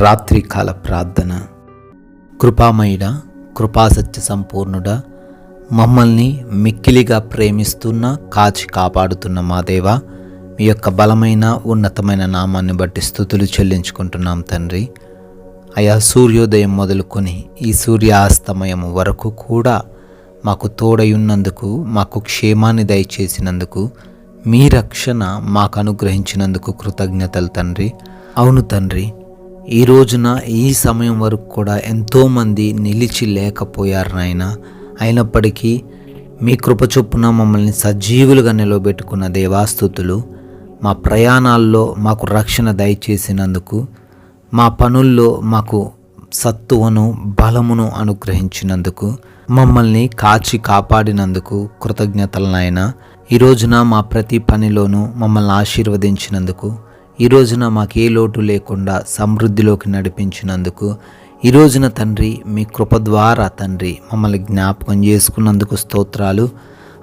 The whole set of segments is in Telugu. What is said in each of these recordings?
రాత్రికాల ప్రార్థన. కృపామయుడా, కృపాసత్య సంపూర్ణుడా, మమ్మల్ని మిక్కిలిగా ప్రేమిస్తున్న, కాచి కాపాడుతున్న మా దేవా, మీ యొక్క బలమైన ఉన్నతమైన నామాన్ని బట్టి స్తుతులు చెల్లించుకుంటున్నాం తండ్రి. అయా, సూర్యోదయం మొదలుకొని ఈ సూర్యాస్తమయం వరకు కూడా మాకు తోడయున్నందుకు, మాకు క్షేమాన్ని దయచేసినందుకు, మీ రక్షణ మాకు అనుగ్రహించినందుకు కృతజ్ఞతలు తండ్రి. అవును తండ్రి, ఈ రోజున ఈ సమయం వరకు కూడా ఎంతోమంది నిలిచి లేకపోయారు నాయన. అయినప్పటికీ మీ కృప చొప్పున మమ్మల్ని సజీవులుగా నిలబెట్టుకున్న దేవాస్తుతులు. మా ప్రయాణాల్లో మాకు రక్షణ దయచేసినందుకు, మా పనుల్లో మాకు సత్తువను బలమును అనుగ్రహించినందుకు, మమ్మల్ని కాచి కాపాడినందుకు కృతజ్ఞతలు నాయన. ఈ రోజున మా ప్రతి పనిలోనూ మమ్మల్ని ఆశీర్వదించినందుకు, ఈ రోజున మాకే లోటు లేకుండా సమృద్ధిలోకి నడిపించినందుకు, ఈ రోజున తండ్రి మీ కృప ద్వారా తండ్రి మమ్మల్ని జ్ఞాపకం చేసుకున్నందుకు స్తోత్రాలు.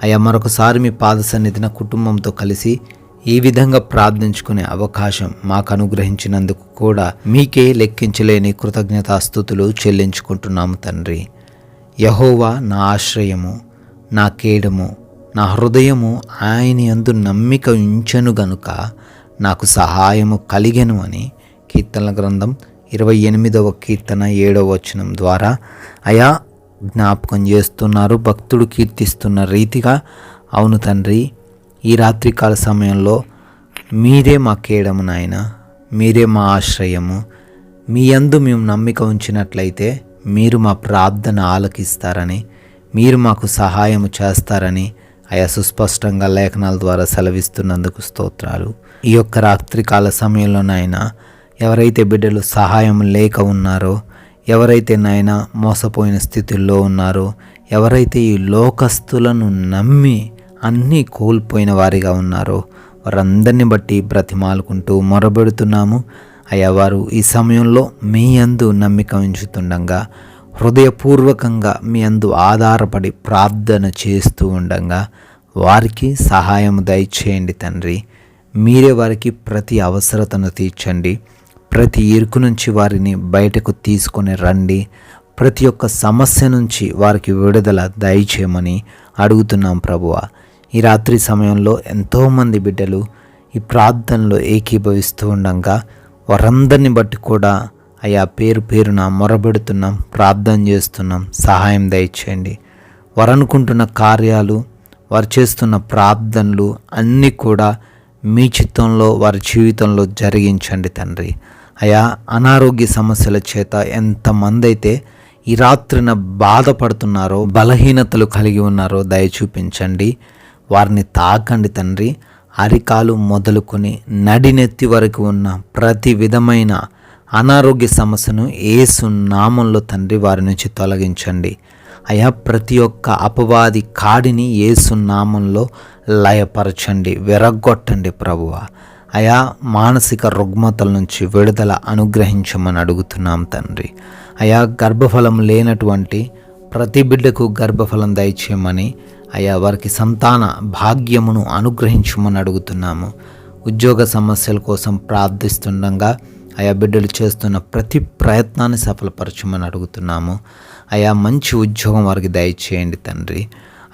అయ్యా, మరొకసారి మీ పాద సన్నిధిన కుటుంబంతో కలిసి ఈ విధంగా ప్రార్థించుకునే అవకాశం మాకు అనుగ్రహించినందుకు కూడా మీకే లెక్కించలేని కృతజ్ఞతాస్తుతులు చెల్లించుకుంటున్నాము తండ్రి. యెహోవా నా ఆశ్రయము, నా కేడము, నా హృదయము ఆయన యందు నమ్మిక ఉంచెను గనుక నాకు సహాయము కలిగెను అని కీర్తనల గ్రంథం 28వ కీర్తన 7వ వచనం ద్వారా అయా జ్ఞాపకం చేస్తున్నారు, భక్తుడు కీర్తిస్తున్న రీతిగా. అవును తండ్రి, ఈ రాత్రికాల సమయంలో మీరే మా కేడము నాయన, మీరే మా ఆశ్రయము. మీ యందు మేము నమ్మిక ఉంచినట్లయితే మీరు మా ప్రార్థన ఆలకిస్తారని, మీరు మాకు సహాయము చేస్తారని అయా సుస్పష్టంగా లేఖనాల ద్వారా సెలవిస్తున్నందుకు స్తోత్రాలు. ఈ యొక్క రాత్రికాల సమయంలో నాయన, ఎవరైతే బిడ్డలు సహాయం లేక ఉన్నారో, ఎవరైతే నాయన మోసపోయిన స్థితిలో ఉన్నారో, ఎవరైతే ఈ లోకస్తులను నమ్మి అన్నీ కోల్పోయిన వారిగా ఉన్నారో, వారందరిని బట్టి బ్రతిమాలుకుంటూ మొరబెడుతున్నాము. అయ్యా, వారు ఈ సమయంలో మీ యందు నమ్మిక ఉంచుతుండగా, హృదయపూర్వకంగా మీ యందు ఆధారపడి ప్రార్థన చేస్తూ ఉండగా వారికి సహాయం దయచేయండి తండ్రి. మీరే వారికి ప్రతి అవసరతను తీర్చండి, ప్రతి ఇరుకు నుంచి వారిని బయటకు తీసుకొని రండి, ప్రతి ఒక్క సమస్య నుంచి వారికి విడుదల దయచేయమని అడుగుతున్నాం ప్రభువా. ఈ రాత్రి సమయంలో ఎంతోమంది బిడ్డలు ఈ ప్రార్థనలో ఏకీభవిస్తూ ఉండగా వారందరిని బట్టి కూడా అయ్యా పేరు పేరున మొరబెడుతున్నాం, ప్రార్థన చేస్తున్నాం. సహాయం దయచేయండి. వారు అనుకుంటున్న కార్యాలు, వారు చేస్తున్న ప్రార్థనలు అన్నీ కూడా మీ చిత్తంలో వారి జీవితంలో జరిగించండి తండ్రి. అయా, అనారోగ్య సమస్యల చేత ఎంతమంది అయితే ఈ రాత్రిన బాధపడుతున్నారో, బలహీనతలు కలిగి ఉన్నారో దయ చూపించండి. వారిని తాకండి తండ్రి. అరికాలు మొదలుకొని నడినెత్తి వరకు ఉన్న ప్రతి విధమైన అనారోగ్య సమస్యను యేసు నామంలో తండ్రి వారి నుంచి తొలగించండి. అయా, ప్రతి ఒక్క అపవాది కాడిని యేసు నామంలో లయపరచండి, విరగొట్టండి ప్రభువా. అయా, మానసిక రుగ్మతల నుంచి విడుదల అనుగ్రహించమని అడుగుతున్నాం తండ్రి. అయా, గర్భఫలం లేనటువంటి ప్రతి బిడ్డకు గర్భఫలం దయచేయమని, అయా వారికి సంతాన భాగ్యమును అనుగ్రహించమని అడుగుతున్నాము. ఉద్యోగ సమస్యల కోసం ప్రార్థిస్తుండగా అయా బిడ్డలు చేస్తున్న ప్రతి ప్రయత్నాన్ని సఫలపరచమని అడుగుతున్నాము. అయా, మంచి ఉద్యోగం వారికి దయచేయండి తండ్రి.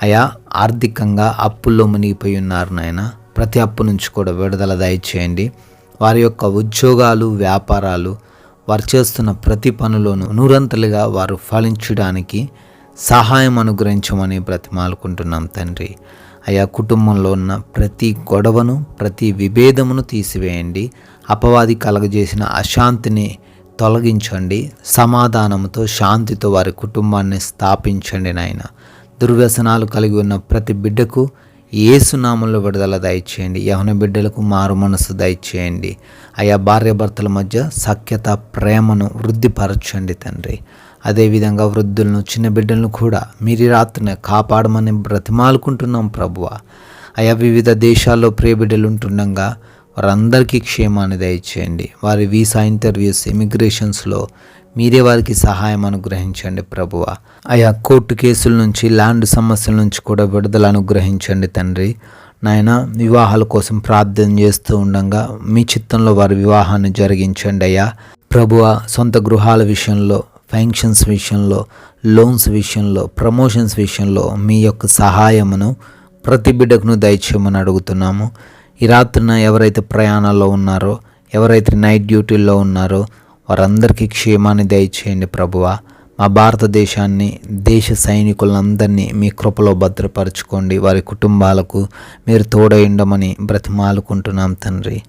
అయా, ఆర్థికంగా అప్పుల్లో మునిగిపోయి ఉన్నారు నాయన, ప్రతి అప్పు నుంచి కూడా విడుదల దయచేయండి. వారి యొక్క ఉద్యోగాలు, వ్యాపారాలు, వారు చేస్తున్న ప్రతి పనులోనూ నూరంతలుగా వారు ఫలించడానికి సహాయం అనుగ్రహించమని బ్రతిమాలుకుంటున్నాం తండ్రి. అయా, కుటుంబంలో ఉన్న ప్రతి గొడవను, ప్రతి విభేదమును తీసివేయండి. అపవాది కలగజేసిన అశాంతిని తొలగించండి. సమాధానంతో, శాంతితో వారి కుటుంబాన్ని స్థాపించండి నాయన. దుర్వ్యసనాలు కలిగి ఉన్న ప్రతి బిడ్డకు యేసు నామంలో విడుదల దయచేయండి. యవ్వన బిడ్డలకు మారు మనసు దయచేయండి. అయా, భార్యాభర్తల మధ్య సఖ్యత, ప్రేమను వృద్ధిపరచండి తండ్రి. అదేవిధంగా వృద్ధులను, చిన్న బిడ్డలను కూడా మీరు రాత్రిని కాపాడమని బ్రతిమాలుకుంటున్నాం ప్రభువా. అయా, వివిధ దేశాల్లో ప్రియ బిడ్డలు ఉంటుండగా వారందరికీ క్షేమాన్ని దయచేయండి. వారి వీసా ఇంటర్వ్యూస్, ఇమిగ్రేషన్స్లో మీరే వారికి సహాయం అనుగ్రహించండి ప్రభువా. అయా, కోర్టు కేసుల నుంచి, ల్యాండ్ సమస్యల నుంచి కూడా విడుదల అనుగ్రహించండి తండ్రి. నాయన, వివాహాల కోసం ప్రార్థన చేస్తూ ఉండగా మీ చిత్తంలో వారి వివాహాన్ని జరిగించండి అయ్యా. ప్రభువా, సొంత గృహాల విషయంలో, ఫంక్షన్స్ విషయంలో, లోన్స్ విషయంలో, ప్రమోషన్స్ విషయంలో మీ యొక్క సహాయమును ప్రతి బిడ్డకును దయచేయమని అడుగుతున్నాము. ఈ రాత్రిన ఎవరైతే ప్రయాణాల్లో ఉన్నారో, ఎవరైతే నైట్ డ్యూటీల్లో ఉన్నారో వారందరికీ క్షేమాన్ని దయచేయండి ప్రభువా. మా భారతదేశాన్ని, దేశ సైనికులందరినీ మీ కృపలో భద్రపరచుకోండి. వారి కుటుంబాలకు మీరు తోడైండమని బ్రతిమాలుకుంటున్నాం తండ్రి.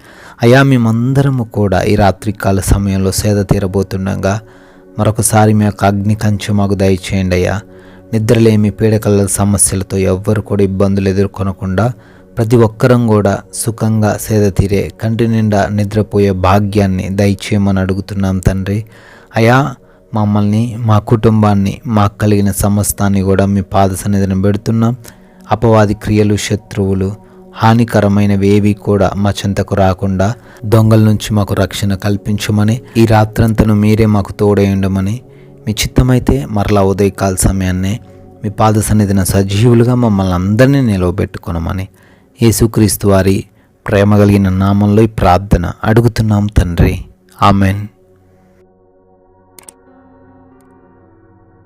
అయా, మేమందరము కూడా ఈ రాత్రికాల సమయంలో సేద తీరబోతుండగా మరొకసారి మీ యొక్క అగ్ని కంచె మాకు దయచేయండి అయ్యా. నిద్రలేమి, పీడకల సమస్యలతో ఎవ్వరు కూడా ఇబ్బందులు ఎదుర్కొనకుండా ప్రతి ఒక్కరం కూడా సుఖంగా సేద తీరే, కంటి నిండా నిద్రపోయే భాగ్యాన్ని దయచేయమని అడుగుతున్నాం తండ్రి. అయా, మమ్మల్ని, మా కుటుంబాన్ని, మాకు కలిగిన సమస్తాన్ని కూడా మీ పాద సన్నిధిని పెడుతున్నాం. అపవాది క్రియలు, శత్రువులు, హానికరమైనవి ఏవి కూడా మా చెంతకు రాకుండా దొంగల నుంచి మాకు రక్షణ కల్పించమని, ఈ రాత్రంతను మీరే మాకు తోడై ఉండమని, మీ చిత్తమైతే మరలా ఉదయకాల సమయాన్నే మీ పాద సన్నిధిన సజీవులుగా మమ్మల్ని అందరినీ నిలవబెట్టుకొనమని యేసుక్రీస్తు వారి ప్రేమ కలిగిన నామంలో ఈ ప్రార్థన అడుగుతున్నాం తండ్రి. ఆమెన్.